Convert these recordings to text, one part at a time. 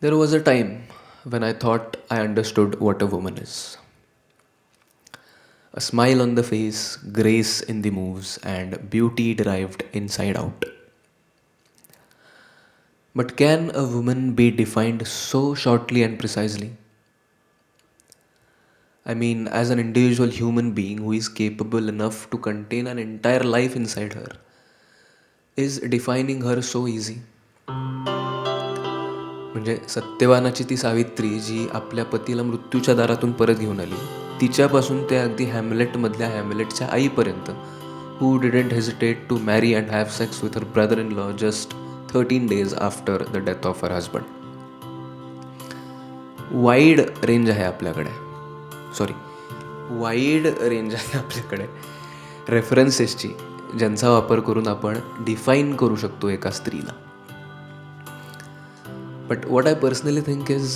There was a time when I thought I understood what a woman is. A smile on the face, grace in the moves, and beauty derived inside out. But can a woman be defined so shortly and precisely? I mean, as an individual human being who is capable enough to contain an entire life inside her, is defining her so easy? म्हणजे सत्यवानाची ती सावित्री जी आपल्या पतीला मृत्यूच्या दारातून परत घेऊन आली, तिच्यापासून ते अगदी हॅमलेटमधल्या हॅमलेटच्या आईपर्यंत, who didn't hesitate to marry and have sex with her brother in law just 13 days after the death of her husband. Wide range आहे आपल्याकडे, वाईड रेंज आहे आपल्याकडे रेफरन्सेसची, ज्यांचा वापर करून आपण डिफाईन करू शकतो एका स्त्रीला. But what I personally think is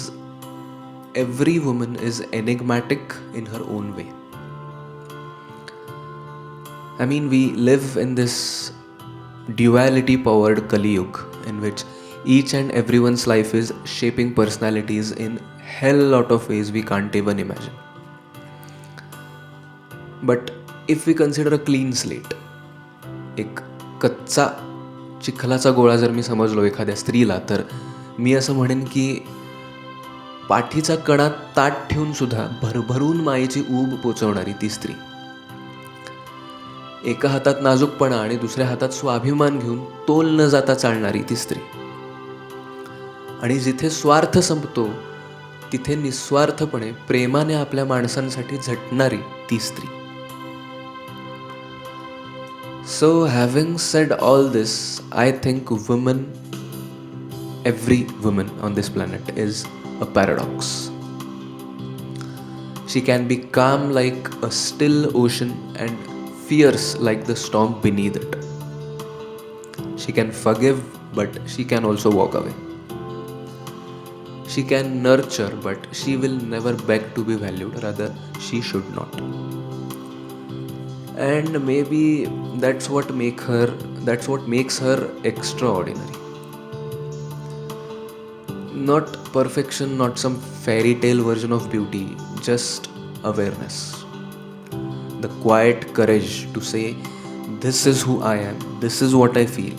every woman is enigmatic in her own way. I mean, we live in this duality powered Kali Yuga in which each and everyone's life is shaping personalities in hell lot of ways we can't even imagine. But if we consider a clean slate, एक कच्चा चिखलाचा गोळा जर मी समजलो एखाद्या स्त्रीला, तर मी असं म्हणेन की पाठीचा कणा ताट ठेवून सुद्धा भरभरून मायेची ऊब पोचवणारी ती स्त्री, एका हातात नाजूकपणा आणि दुसऱ्या हातात स्वाभिमान घेऊन तोल न जाता चालणारी ती स्त्री, आणि जिथे स्वार्थ संपतो तिथे निस्वार्थपणे प्रेमाने आपल्या माणसांसाठी झटणारी ती स्त्री. So having sed all this, I think woman, every woman on this planet is a paradox. She can be calm like a still ocean and fierce like the storm beneath it. She can forgive, but she can also walk away. She can nurture, but she will never beg to be valued, rather she should not. And maybe that's what makes her extraordinary. Not perfection, not some fairy tale version of beauty, just awareness. The quiet courage to say, this is who I am, this is what I feel,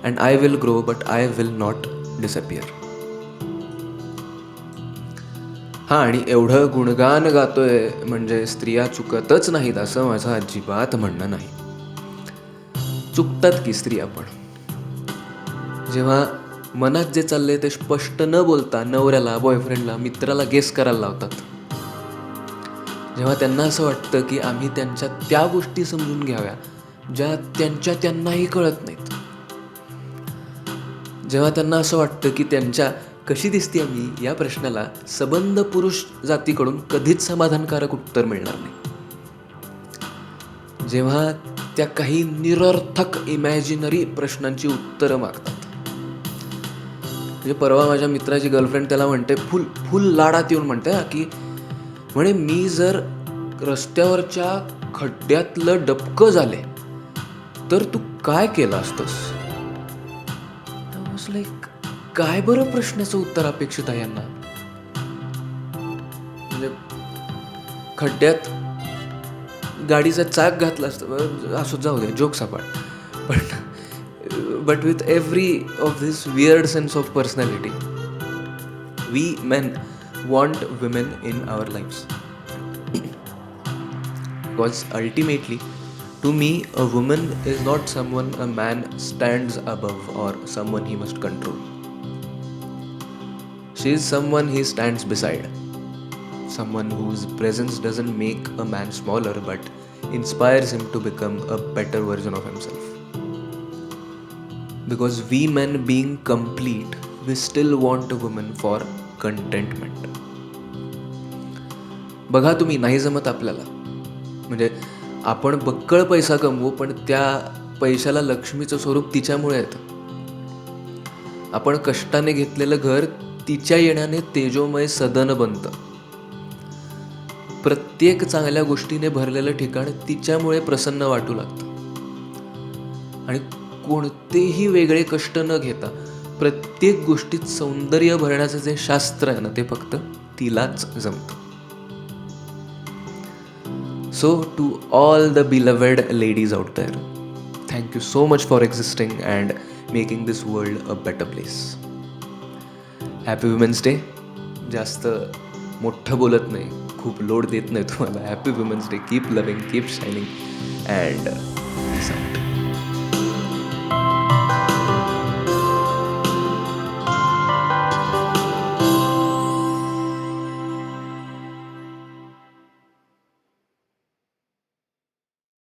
and I will grow, but I will not disappear. हा, आणि एवढं गुणगान गातोय म्हणजे स्त्रिया चुकतच नाहीत असं माझं अजिबात म्हणणं नाही. चुकतात की स्त्रिया पण, जेव्हा मनात जे चाललंय ते स्पष्ट न बोलता नवऱ्याला, बॉयफ्रेंडला, मित्राला गेस करायला लावतात. जेव्हा त्यांना असं वाटतं की आम्ही त्यांच्या त्या गोष्टी समजून घ्याव्या ज्या त्यांनाही कळत नाहीत. जेव्हा त्यांना असं वाटतं की त्यांच्या कशी दिसते आम्ही या प्रश्नाला सबंध पुरुष जातीकडून कधीच समाधानकारक उत्तर मिळणार नाही. जेव्हा त्या काही निरर्थक इमॅजिनरी प्रश्नांची उत्तरं मागतात. म्हणजे परवा माझ्या मित्राची गर्लफ्रेंड त्याला म्हणते, फुल लाडात येऊन म्हणते की म्हणे, मी जर रस्त्यावरच्या खड्ड्यातलं डबकं झाले तर तू काय केलं असतंस? लाईक, काय बरं प्रश्नाचं उत्तर अपेक्षित आहे यांना? म्हणजे खड्ड्यात गाडीचं चाक घातलं असतं, असं जाऊ दे, joke सापड, but with every of this weird sense of personality, we men want women in our lives. Because ultimately, to me, a woman is not someone a man stands above or someone he must control. She is someone he stands beside. Someone whose presence doesn't make a man smaller but inspires him to become a better version of himself. Because we men being complete, we still want a woman for contentment. बघा तुम्ही, नाही जमत आपल्याला, म्हणजे आपण बक्कळ पैसा कमवू पण त्या पैशाला लक्ष्मीचं स्वरूप तिच्यामुळे येतं. आपण कष्टाने घेतलेलं घर तिच्या येण्याने तेजोमय सदन बनतं. प्रत्येक चांगल्या गोष्टीने भरलेलं ठिकाण तिच्यामुळे प्रसन्न वाटू लागतं. आणि कोणतेही वेगळे कष्ट न घेता प्रत्येक गोष्टीत सौंदर्य भरण्याचं जे शास्त्र आहे ना ते फक्त तिलाच जमतं. So, to all the beloved ladies out there, thank you so much for existing and making this world a better place. Happy Women's Day. जास्त मोठं बोलत नाही, खूप लोड देत नाही तुम्हाला. Happy Women's Day. Keep loving, keep shining and peace out.